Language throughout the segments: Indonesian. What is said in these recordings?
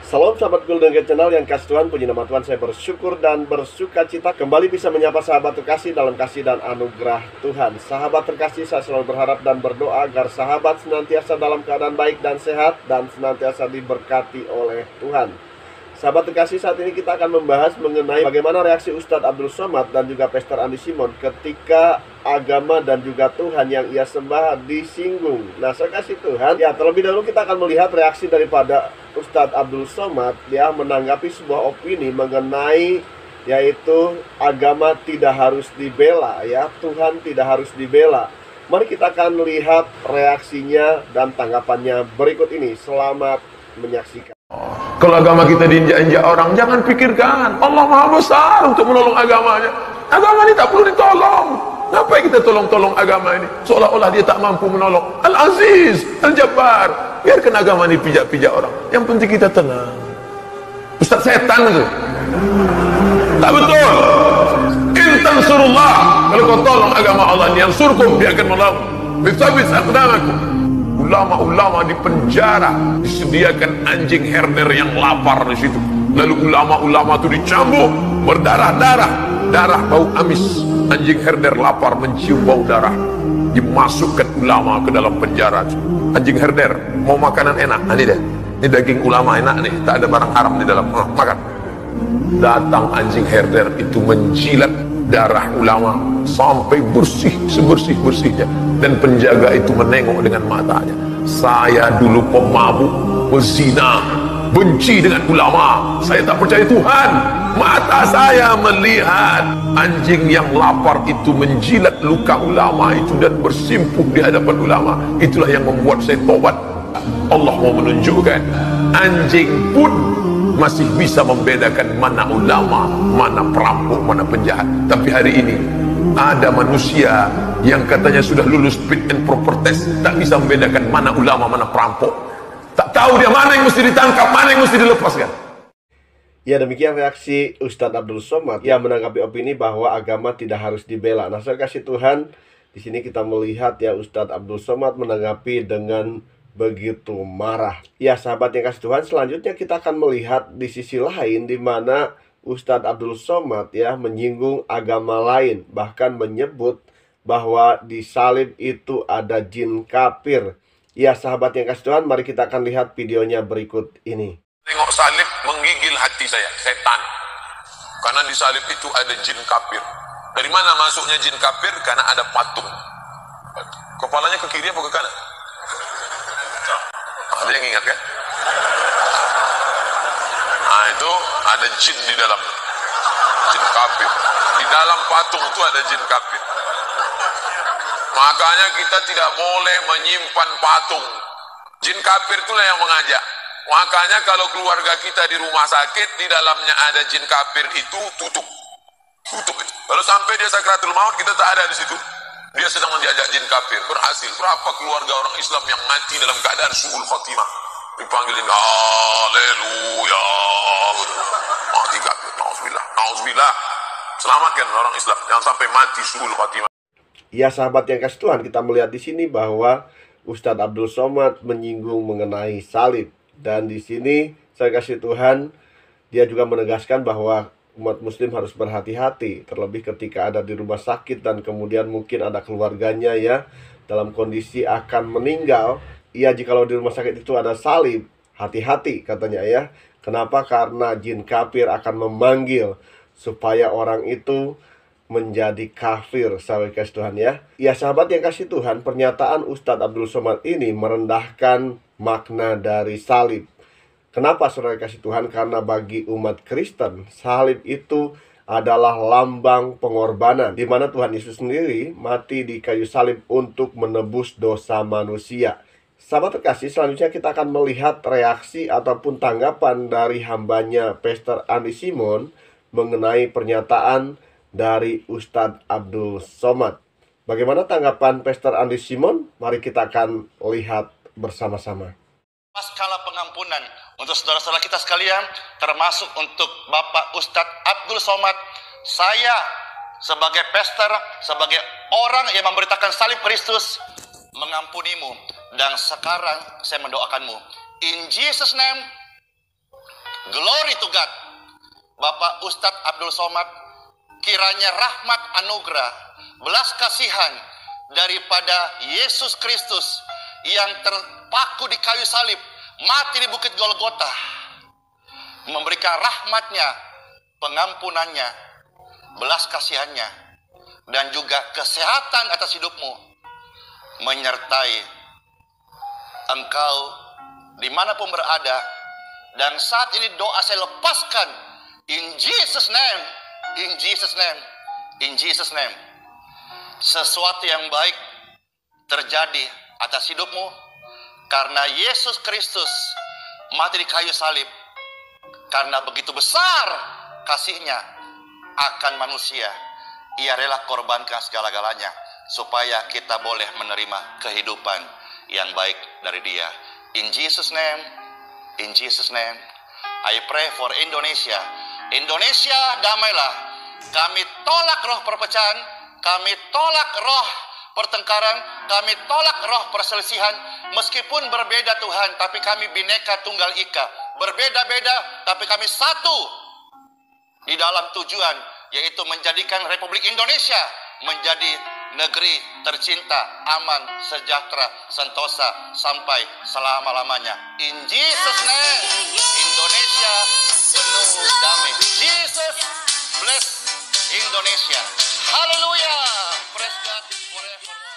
Salam sahabat Golden Gate Channel yang kasih Tuhan, puji nama Tuhan, saya bersyukur dan bersuka cita kembali bisa menyapa sahabat terkasih dalam kasih dan anugerah Tuhan. Sahabat terkasih, saya selalu berharap dan berdoa agar sahabat senantiasa dalam keadaan baik dan sehat dan senantiasa diberkati oleh Tuhan. Sahabat terkasih, saat ini kita akan membahas mengenai bagaimana reaksi Ustadz Abdul Somad dan juga Pastor Andi Simon ketika agama dan juga Tuhan yang ia sembah disinggung. Nah, saya kasih Tuhan, ya terlebih dahulu kita akan melihat reaksi daripada Ustadz Abdul Somad. Dia menanggapi sebuah opini mengenai yaitu agama tidak harus dibela, ya Tuhan tidak harus dibela. Mari kita akan lihat reaksinya dan tanggapannya berikut ini. Selamat menyaksikan. Kalau agama kita diinjak-injak orang, jangan pikirkan Allah Maha Besar untuk menolong agamanya. Agama ini tak perlu ditolong. Ngapain kita tolong-tolong agama ini? Seolah-olah dia tak mampu menolong. Al-Aziz, Al-Jabbar. Biarkan agama ini pijak-pijak orang. Yang penting kita tenang. Ustaz setan itu. Tak betul. Intan surullah. Kalau kau tolong agama Allah ini, yang surkum, dia akan menolong. Bisabis aqdamakum. Ulama-ulama di penjara, disediakan anjing herder yang lapar di situ. Lalu ulama-ulama itu dicambuk, berdarah-darah, darah bau amis. Anjing herder lapar mencium bau darah, dimasukkan ulama ke dalam penjara. Anjing herder mau makanan enak, ini deh, ini daging ulama enak nih, tak ada barang haram di dalam, makan. Datang anjing herder itu menjilat darah ulama sampai bersih sebersih-bersihnya, dan penjaga itu menengok dengan matanya. Saya dulu pemabuk, pezina, benci dengan ulama, saya tak percaya Tuhan. Mata saya melihat anjing yang lapar itu menjilat luka ulama itu dan bersimpuh di hadapan ulama. Itulah yang membuat saya tobat. Allah mau menunjukkan anjing pun masih bisa membedakan mana ulama, mana perampok, mana penjahat. Tapi hari ini ada manusia yang katanya sudah lulus fit and proper test, tak bisa membedakan mana ulama, mana perampok. Tak tahu dia mana yang mesti ditangkap, mana yang mesti dilepaskan. Ya, demikian reaksi Ustadz Abdul Somad yang menanggapi opini bahwa agama tidak harus dibela. Nah, saya kasih Tuhan, di sini kita melihat ya Ustadz Abdul Somad menanggapi dengan begitu marah. Ya, sahabat yang kasih Tuhan, selanjutnya kita akan melihat di sisi lain di mana Ustadz Abdul Somad ya menyinggung agama lain, bahkan menyebut bahwa di salib itu ada jin kafir. Ya, sahabat yang kasih Tuhan, mari kita akan lihat videonya berikut ini. Tengok salib menggigil hati saya, setan. Karena di salib itu ada jin kafir. Dari mana masuknya jin kafir? Karena ada patung. Kepalanya ke kiri apa ke kanan? Ada yang ingat kan? Nah, itu ada jin di dalam. Jin kafir. Di dalam patung itu ada jin kafir. Makanya kita tidak boleh menyimpan patung. Jin kafir itulah yang mengajak. Makanya kalau keluarga kita di rumah sakit, di dalamnya ada jin kafir itu, tutup itu. Kalau sampai dia sakratul maut, kita tak ada di situ. Dia sedang menjajak jin kafir. Berhasil. Berapa keluarga orang Islam yang mati dalam keadaan su'ul khotimah? Dipanggilin, haleluya. Mati kafir. Nauzubillah. Nauzubillah. Selamatkan orang Islam. Jangan sampai mati su'ul khotimah. Ya, sahabat yang kasih Tuhan, kita melihat di sini bahwa Ustadz Abdul Somad menyinggung mengenai salib. Dan di sini saya kasih Tuhan, dia juga menegaskan bahwa umat muslim harus berhati-hati, terlebih ketika ada di rumah sakit dan kemudian mungkin ada keluarganya ya dalam kondisi akan meninggal. Ya, jikalau di rumah sakit itu ada salib, hati-hati katanya ya. Kenapa? Karena jin kafir akan memanggil supaya orang itu menjadi kafir. Sahabat kasih Tuhan ya. Ya, sahabat yang kasih Tuhan, pernyataan Ustadz Abdul Somad ini merendahkan makna dari salib. Kenapa saudara kasih Tuhan? Karena bagi umat Kristen, salib itu adalah lambang pengorbanan, di mana Tuhan Yesus sendiri mati di kayu salib untuk menebus dosa manusia. Sahabat terkasih, selanjutnya kita akan melihat reaksi ataupun tanggapan dari hambanya Pastor Andi Simon mengenai pernyataan dari Ustadz Abdul Somad. Bagaimana tanggapan Pastor Andi Simon? Mari kita akan lihat bersama-sama. Paskala pengampunan untuk saudara-saudara kita sekalian, termasuk untuk Bapak Ustadz Abdul Somad. Saya sebagai pastor, sebagai orang yang memberitakan salib Kristus, mengampunimu. Dan sekarang saya mendoakanmu. In Jesus' name, Glory to God. Bapak Ustadz Abdul Somad, kiranya rahmat anugerah, belas kasihan daripada Yesus Kristus yang terpaku di kayu salib, mati di bukit Golgota, memberikan rahmatnya, pengampunannya, belas kasihannya, dan juga kesehatan atas hidupmu, menyertai engkau dimanapun berada. Dan saat ini doa saya lepaskan, in Jesus name, in Jesus name, in Jesus name, sesuatu yang baik terjadi atas hidupmu, karena Yesus Kristus mati di kayu salib, karena begitu besar kasihnya akan manusia. Ia rela korbankan segala-galanya supaya kita boleh menerima kehidupan yang baik dari Dia. In Jesus name, in Jesus name, I pray for Indonesia. Indonesia, damailah. Kami tolak roh perpecahan, kami tolak roh pertengkaran, kami tolak roh perselisihan. Meskipun berbeda Tuhan, tapi kami Bhinneka Tunggal Ika. Berbeda-beda, tapi kami satu di dalam tujuan, yaitu menjadikan Republik Indonesia menjadi negeri tercinta, aman, sejahtera, sentosa sampai selama-lamanya. In Jesus name, Indonesia penuh damai. Jesus bless Indonesia. Haleluya. Praise God forevermore.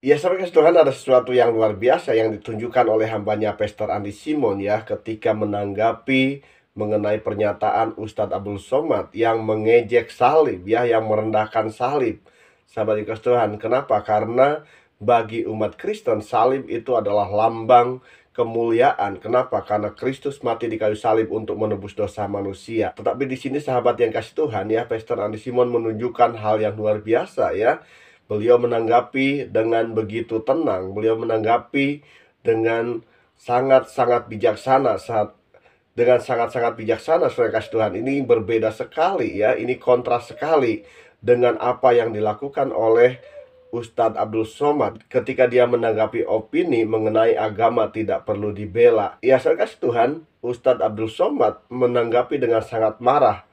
Ya, saudara kasih Tuhan, ada sesuatu yang luar biasa yang ditunjukkan oleh hambanya Pastor Andi Simon ya, ketika menanggapi mengenai pernyataan Ustadz Abdul Somad yang mengejek salib ya, yang merendahkan salib. Sahabat dikasih Tuhan, kenapa? Karena bagi umat Kristen salib itu adalah lambang kemuliaan. Kenapa? Karena Kristus mati di kayu salib untuk menebus dosa manusia. Tetapi di sini sahabat yang kasih Tuhan ya, Pastor Andi Simon menunjukkan hal yang luar biasa ya. Beliau menanggapi dengan begitu tenang, beliau menanggapi dengan sangat-sangat bijaksana. Dengan sangat-sangat bijaksana, saudara kasih Tuhan. Ini berbeda sekali ya, ini kontras sekali dengan apa yang dilakukan oleh Ustadz Abdul Somad ketika dia menanggapi opini mengenai agama tidak perlu dibela. Ya, saudara kasih Tuhan, Ustadz Abdul Somad menanggapi dengan sangat marah,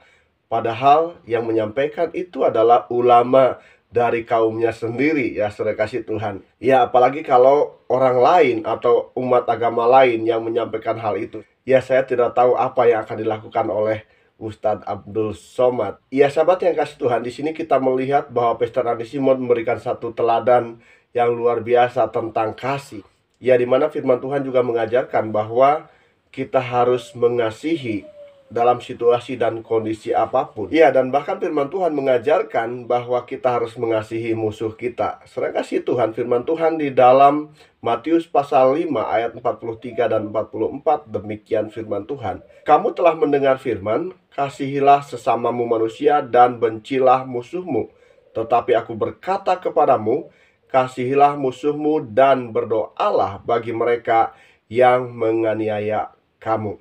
padahal yang menyampaikan itu adalah ulama dari kaumnya sendiri ya, saudara kasih Tuhan. Ya, apalagi kalau orang lain atau umat agama lain yang menyampaikan hal itu. Ya, saya tidak tahu apa yang akan dilakukan oleh Ustadz Abdul Somad. Ya, sahabat yang kasih Tuhan, di sini kita melihat bahwa Pastor Andi Simon memberikan satu teladan yang luar biasa tentang kasih. Ya, dimana firman Tuhan juga mengajarkan bahwa kita harus mengasihi dalam situasi dan kondisi apapun. Ya, dan bahkan firman Tuhan mengajarkan bahwa kita harus mengasihi musuh kita. Saudara kasih Tuhan, firman Tuhan di dalam Matius pasal 5 ayat 43 dan 44, demikian firman Tuhan. Kamu telah mendengar firman, kasihilah sesamamu manusia dan bencilah musuhmu. Tetapi aku berkata kepadamu, kasihilah musuhmu dan berdoalah bagi mereka yang menganiaya kamu.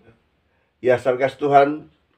Ya, saudara kasih Tuhan,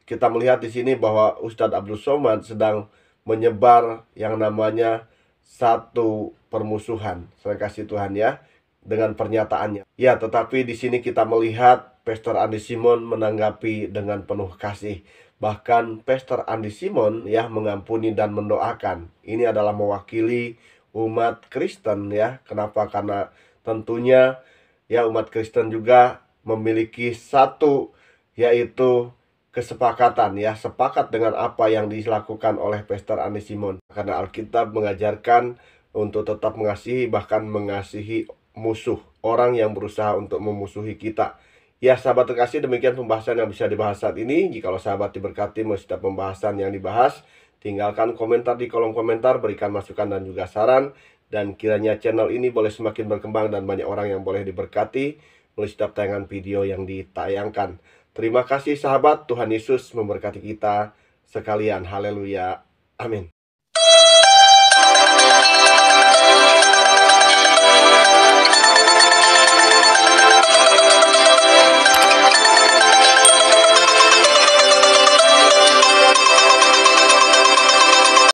kita melihat di sini bahwa Ustadz Abdul Somad sedang menyebar yang namanya satu permusuhan. Saudara kasih Tuhan ya, dengan pernyataannya. Ya, tetapi di sini kita melihat Pastor Andi Simon menanggapi dengan penuh kasih. Bahkan Pastor Andi Simon ya mengampuni dan mendoakan. Ini adalah mewakili umat Kristen ya. Kenapa? Karena tentunya ya umat Kristen juga memiliki satu, yaitu kesepakatan ya, sepakat dengan apa yang dilakukan oleh Pastor Andi Simon. Karena Alkitab mengajarkan untuk tetap mengasihi, bahkan mengasihi musuh, orang yang berusaha untuk memusuhi kita. Ya, sahabat terkasih, demikian pembahasan yang bisa dibahas saat ini. Jikalau sahabat diberkati setiap pembahasan yang dibahas, tinggalkan komentar di kolom komentar, berikan masukan dan juga saran. Dan kiranya channel ini boleh semakin berkembang dan banyak orang yang boleh diberkati melalui setiap tayangan video yang ditayangkan. Terima kasih sahabat, Tuhan Yesus memberkati kita sekalian. Haleluya. Amin.